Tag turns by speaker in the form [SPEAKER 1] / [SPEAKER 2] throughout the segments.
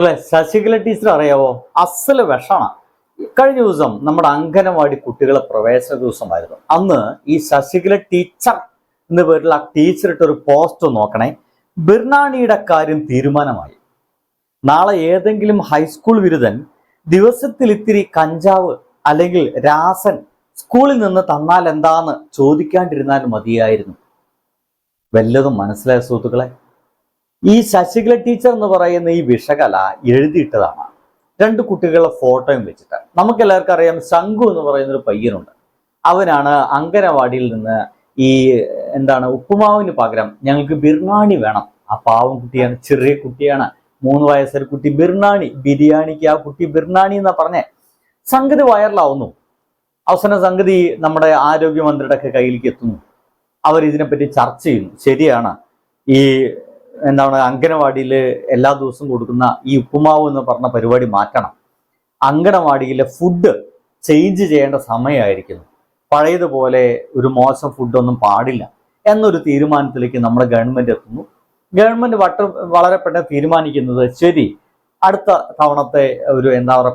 [SPEAKER 1] അല്ലെ, ശശികല ടീച്ചർ അറിയാവോ? അസല് വിഷമാണ്. കഴിഞ്ഞ ദിവസം നമ്മുടെ അംഗനവാടി കുട്ടികളെ പ്രവേശന ദിവസമായിരുന്നു. അന്ന് ഈ ശശികല ടീച്ചർ എന്ന പേരിൽ ആ ടീച്ചർ ഇട്ടൊരു പോസ്റ്റ് നോക്കണേ. ബിർണാണിയുടെ കാര്യം തീരുമാനമായി. നാളെ ഏതെങ്കിലും ഹൈസ്കൂൾ ബിരുദൻ ദിവസത്തിൽ ഇത്തിരി കഞ്ചാവ് അല്ലെങ്കിൽ രാസൻ സ്കൂളിൽ നിന്ന് തന്നാൽ എന്താന്ന് ചോദിക്കാണ്ടിരുന്നാൽ മതിയായിരുന്നു. വല്ലതും മനസ്സിലായ സുഹൃത്തുക്കളെ? ഈ ശശികല ടീച്ചർ എന്ന് പറയുന്ന ഈ വിഷകല എഴുതിയിട്ടതാണ്. രണ്ട് കുട്ടികളുടെ ഫോട്ടോയും വെച്ചിട്ട്. നമുക്ക് എല്ലാവർക്കും അറിയാം, ശംഖു എന്ന് പറയുന്ന ഒരു പയ്യനുണ്ട്. അവനാണ് അംഗനവാടിയിൽ നിന്ന് ഈ ഉപ്പുമാവിന് പകരം ഞങ്ങൾക്ക് ബിർണാണി വേണം. ആ പാവം കുട്ടിയാണ്, ചെറിയ കുട്ടിയാണ്, 3 വയസ്സൊരു കുട്ടി. ബിർണാണി, ബിരിയാണിക്ക് ആ കുട്ടി ബിർണാണി എന്നാ പറഞ്ഞേ. സംഗതി വൈറലാവുന്നു. അവസാന സംഗതി നമ്മുടെ ആരോഗ്യമന്ത്രിയുടെ ഒക്കെ കയ്യിലേക്ക് എത്തുന്നു. അവർ ഇതിനെപ്പറ്റി ചർച്ച ചെയ്യുന്നു. ശരിയാണ്, ഈ അംഗനവാടിയിൽ എല്ലാ ദിവസവും കൊടുക്കുന്ന ഈ ഉപ്പുമാവ് എന്ന് പറഞ്ഞ പരിപാടി മാറ്റണം. അംഗനവാടിയിലെ ഫുഡ് ചേഞ്ച് ചെയ്യേണ്ട സമയമായിരിക്കുന്നു. പഴയതുപോലെ ഒരു മോശം ഫുഡൊന്നും പാടില്ല എന്നൊരു തീരുമാനത്തിലേക്ക് നമ്മുടെ ഗവൺമെന്റ് എത്തുന്നു. ഗവൺമെന്റ് വളരെ പെട്ടെന്ന് തീരുമാനിക്കുന്നത്, ശരി, അടുത്ത തവണത്തെ ഒരു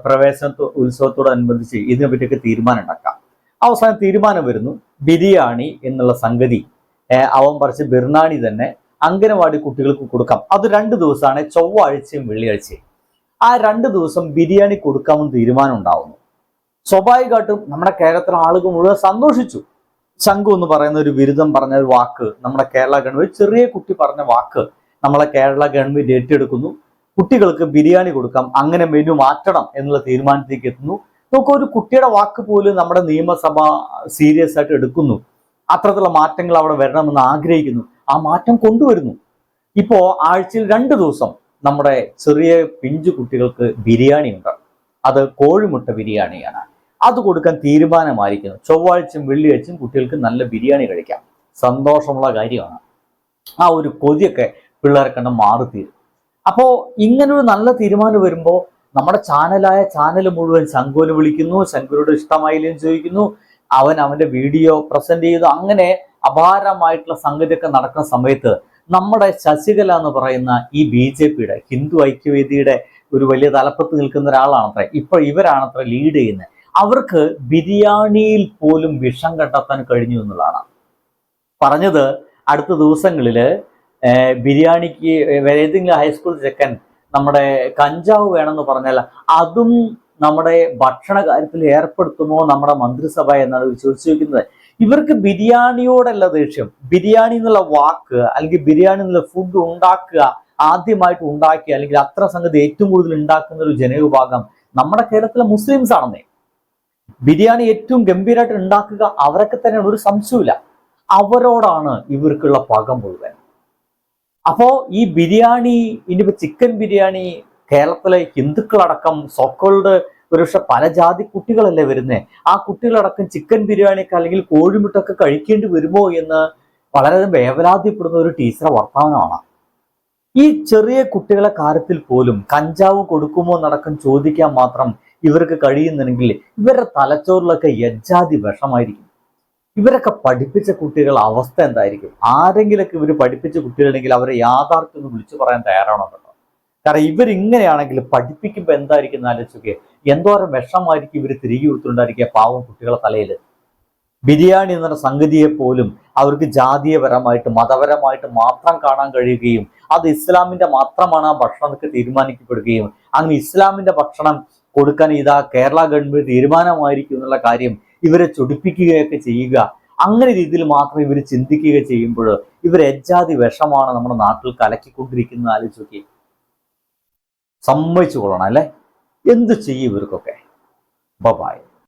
[SPEAKER 1] പ്രവേശന ഉത്സവത്തോടനുബന്ധിച്ച് ഇതിനെ പറ്റിയൊക്കെ തീരുമാനം ഉണ്ടാക്കാം. അവസാനം തീരുമാനം വരുന്നു, ബിരിയാണി എന്നുള്ള സംഗതി അവൻ പറിച്ച് ബിർണാണി തന്നെ അംഗനവാടി കുട്ടികൾക്ക് കൊടുക്കാം. അത് 2 ദിവസമാണ്, ചൊവ്വാഴ്ചയും വെള്ളിയാഴ്ചയും. ആ 2 ദിവസം ബിരിയാണി കൊടുക്കാമെന്ന് തീരുമാനം ഉണ്ടാവുന്നു. സ്വാഭാവികമായിട്ടും നമ്മുടെ കേരളത്തിലെ ആളുകൾ മുഴുവൻ സന്തോഷിച്ചു. ശംഖു എന്ന് പറയുന്ന ഒരു ബിരുദം പറഞ്ഞ ഒരു വാക്ക് നമ്മുടെ കേരള ഗവൺമെന്റ്, ചെറിയ കുട്ടി പറഞ്ഞ വാക്ക് നമ്മളെ കേരള ഗവൺമെന്റ് ഏറ്റെടുക്കുന്നു. കുട്ടികൾക്ക് ബിരിയാണി കൊടുക്കാം, അങ്ങനെ മെനു മാറ്റണം എന്നുള്ള തീരുമാനത്തിലേക്ക് എത്തുന്നു. നമുക്ക് ഒരു കുട്ടിയുടെ വാക്ക് പോലും നമ്മുടെ നിയമസഭ സീരിയസ് ആയിട്ട് എടുക്കുന്നു. അത്തരത്തിലുള്ള മാറ്റങ്ങൾ അവിടെ വരണമെന്ന് ആഗ്രഹിക്കുന്നു. ആ മാറ്റം കൊണ്ടുവരുന്നു. ഇപ്പോ ആഴ്ചയിൽ 2 ദിവസം നമ്മുടെ ചെറിയ പിഞ്ചു കുട്ടികൾക്ക് ബിരിയാണി ഉണ്ട്. അത് കോഴിമുട്ട ബിരിയാണിയാണ്. അത് കൊടുക്കാൻ തീരുമാനമായിരിക്കുന്നു. ചൊവ്വാഴ്ചയും വെള്ളിയാഴ്ചയും കുട്ടികൾക്ക് നല്ല ബിരിയാണി കഴിക്കാം. സന്തോഷമുള്ള കാര്യമാണ്. ആ ഒരു കൊതിയൊക്കെ പിള്ളേരെ കണ്ട് മാറിത്തീരും. അപ്പോൾ ഇങ്ങനൊരു നല്ല തീരുമാനം വരുമ്പോൾ നമ്മുടെ ചാനൽ മുഴുവൻ ശംഖുവിനെ വിളിക്കുന്നു, ശംഖുവിനോട് ഇഷ്ടമായില്ലെന്ന് ചോദിക്കുന്നു, അവന്റെ വീഡിയോ പ്രസന്റ് ചെയ്തു. അങ്ങനെ അപാരമായിട്ടുള്ള സംഗതിയൊക്കെ നടക്കുന്ന സമയത്ത് നമ്മുടെ ശശികല എന്ന് പറയുന്ന ഈ BJPയുടെ ഹിന്ദു ഐക്യവേദിയുടെ ഒരു വലിയ തലപ്പത്ത് നിൽക്കുന്ന ഒരാളാണത്രേ. ഇപ്പോൾ ഇവരാണത്ര ലീഡ് ചെയ്യുന്നത്. അവർക്ക് ബിരിയാണിയിൽ പോലും വിഷം കണ്ടെത്താൻ കഴിഞ്ഞു എന്നുള്ളതാണ് പറഞ്ഞത്. അടുത്ത ദിവസങ്ങളിൽ ബിരിയാണിക്ക് ഏതെങ്കിലും ഹൈസ്കൂൾ ചെക്കൻ നമ്മുടെ കഞ്ചാവ് വേണമെന്ന് പറഞ്ഞാൽ അതും നമ്മുടെ ഭക്ഷണ കാര്യത്തിൽ ഏർപ്പെടുത്തുമോ നമ്മുടെ മന്ത്രിസഭ എന്നാണ് ചോദിക്കുന്നത്. ഇവർക്ക് ബിരിയാണിയോടല്ല ദേഷ്യം. ബിരിയാണി എന്നുള്ള വാക്ക് അല്ലെങ്കിൽ ബിരിയാണി എന്നുള്ള ഫുഡ് ഉണ്ടാക്കുക, ആദ്യമായിട്ട് ഉണ്ടാക്കിയ അല്ലെങ്കിൽ അത്ര സംഗതി ഏറ്റവും കൂടുതൽ ഉണ്ടാക്കുന്ന ഒരു ജനവിഭാഗം നമ്മുടെ കേരളത്തിലെ മുസ്ലിംസ് ആണെന്നേ. ബിരിയാണി ഏറ്റവും ഗംഭീരമായിട്ട് ഉണ്ടാക്കുക അവരൊക്കെ തന്നെയാണ്, ഒരു സംശയമില്ല. അവരോടാണ് ഇവർക്കുള്ള പക മുഴുവൻ. അപ്പോ ഈ ബിരിയാണി, ഇനിയിപ്പോ ചിക്കൻ ബിരിയാണി കേരളത്തിലെ ഹിന്ദുക്കളടക്കം സോക്കോൾഡ് ഒരുപക്ഷെ പല ജാതി കുട്ടികളല്ലേ വരുന്നേ, ആ കുട്ടികളടക്കം ചിക്കൻ ബിരിയാണിയൊക്കെ അല്ലെങ്കിൽ കോഴിമുട്ടൊക്കെ കഴിക്കേണ്ടി വരുമോ എന്ന് വളരെയധികം വേവലാതിപ്പെടുന്ന ഒരു ടീച്ചറെ വർത്തമാനമാണ്. ഈ ചെറിയ കുട്ടികളെ കാര്യത്തിൽ പോലും കഞ്ചാവ് കൊടുക്കുമോ എന്നടക്കം ചോദിക്കാൻ മാത്രം ഇവർക്ക് കഴിയുന്നുണ്ടെങ്കിൽ ഇവരുടെ തലച്ചോറിലൊക്കെ യജ്ജാതി വിഷമായിരിക്കും. ഇവരൊക്കെ പഠിപ്പിച്ച കുട്ടികളുടെ അവസ്ഥ എന്തായിരിക്കും? ആരെങ്കിലൊക്കെ ഇവർ പഠിപ്പിച്ച കുട്ടികളുണ്ടെങ്കിൽ അവരെ യാഥാർത്ഥ്യം ഒന്ന് വിളിച്ചു പറയാൻ തയ്യാറാണോ കേട്ടോ? കാരണം ഇവരിങ്ങനെയാണെങ്കിൽ പഠിപ്പിക്കുമ്പോൾ എന്തായിരിക്കും എന്ന് ആലോചിച്ചൊക്കെ, എന്തോരം വിഷമായിരിക്കും ഇവർ തിരികെ കൊടുത്തുകൊണ്ടായിരിക്കുക പാവം കുട്ടികളെ തലയിൽ. ബിരിയാണി എന്ന സംഗതിയെ പോലും അവർക്ക് ജാതീയപരമായിട്ട് മതപരമായിട്ട് മാത്രം കാണാൻ കഴിയുകയും അത് ഇസ്ലാമിന്റെ മാത്രമാണ് ആ ഭക്ഷണമൊക്കെ തീരുമാനിക്കപ്പെടുകയും അങ്ങനെ ഇസ്ലാമിന്റെ ഭക്ഷണം കൊടുക്കാൻ ഇതാ കേരള ഗവൺമെന്റ് തീരുമാനമായിരിക്കും എന്നുള്ള കാര്യം ഇവരെ ചൊടിപ്പിക്കുകയൊക്കെ ചെയ്യുക. അങ്ങനെ രീതിയിൽ മാത്രം ഇവർ ചിന്തിക്കുക ചെയ്യുമ്പോൾ ഇവർ എജ്ജാതി വിഷമാണ് നമ്മുടെ നാട്ടിൽ കലക്കിക്കൊണ്ടിരിക്കുന്നത് ആലോചിച്ച് സമ്മതിച്ചു കൊള്ളണം അല്ലേ? എന്ത് ചെയ്യും ഇവർക്കൊക്കെ? ബൈ.